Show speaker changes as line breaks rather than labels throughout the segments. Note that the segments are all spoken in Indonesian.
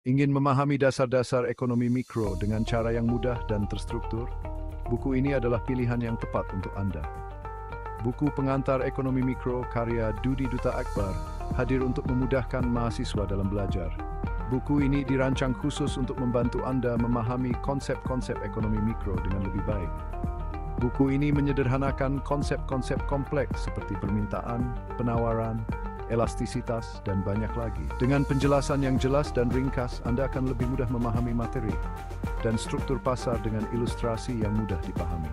Ingin memahami dasar-dasar ekonomi mikro dengan cara yang mudah dan terstruktur? Buku ini adalah pilihan yang tepat untuk Anda. Buku Pengantar Ekonomi Mikro karya Dudi Duta Akbar hadir untuk memudahkan mahasiswa dalam belajar. Buku ini dirancang khusus untuk membantu Anda memahami konsep-konsep ekonomi mikro dengan lebih baik. Buku ini menyederhanakan konsep-konsep kompleks seperti permintaan, penawaran, elastisitas, dan banyak lagi. Dengan penjelasan yang jelas dan ringkas, Anda akan lebih mudah memahami materi dan struktur pasar dengan ilustrasi yang mudah dipahami.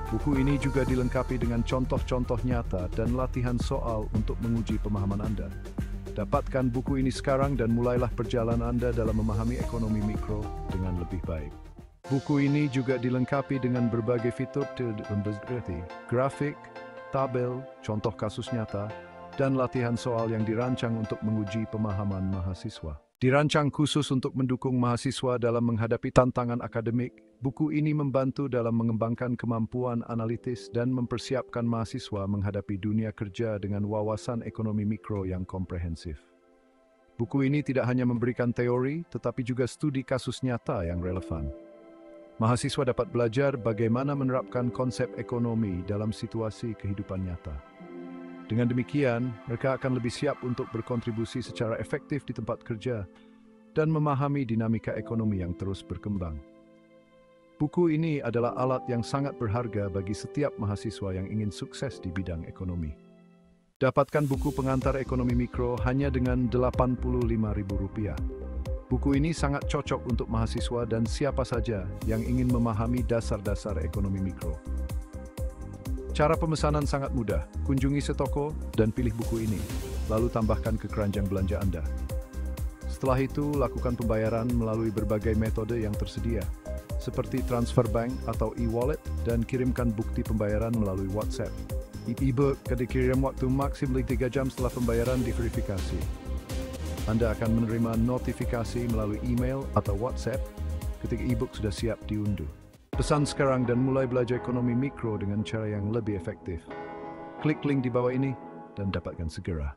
Buku ini juga dilengkapi dengan contoh-contoh nyata dan latihan soal untuk menguji pemahaman Anda. Dapatkan buku ini sekarang dan mulailah perjalanan Anda dalam memahami ekonomi mikro dengan lebih baik. Buku ini juga dilengkapi dengan berbagai fitur seperti grafik, tabel, contoh kasus nyata, dan latihan soal yang dirancang untuk menguji pemahaman mahasiswa. Dirancang khusus untuk mendukung mahasiswa dalam menghadapi tantangan akademik, buku ini membantu dalam mengembangkan kemampuan analitis dan mempersiapkan mahasiswa menghadapi dunia kerja dengan wawasan ekonomi mikro yang komprehensif. Buku ini tidak hanya memberikan teori, tetapi juga studi kasus nyata yang relevan. Mahasiswa dapat belajar bagaimana menerapkan konsep ekonomi dalam situasi kehidupan nyata. Dengan demikian, mereka akan lebih siap untuk berkontribusi secara efektif di tempat kerja dan memahami dinamika ekonomi yang terus berkembang. Buku ini adalah alat yang sangat berharga bagi setiap mahasiswa yang ingin sukses di bidang ekonomi. Dapatkan buku Pengantar Ekonomi Mikro hanya dengan Rp85.000. Buku ini sangat cocok untuk mahasiswa dan siapa saja yang ingin memahami dasar-dasar ekonomi mikro. Cara pemesanan sangat mudah. Kunjungi setoko dan pilih buku ini, lalu tambahkan ke keranjang belanja Anda. Setelah itu, lakukan pembayaran melalui berbagai metode yang tersedia, seperti transfer bank atau e-wallet, dan kirimkan bukti pembayaran melalui WhatsApp. E-book dikirim waktu maksimal 3 jam setelah pembayaran diverifikasi. Anda akan menerima notifikasi melalui email atau WhatsApp ketika e-book sudah siap diunduh. Pesan sekarang dan mulai belajar ekonomi mikro dengan cara yang lebih efektif. Klik link di bawah ini dan dapatkan segera.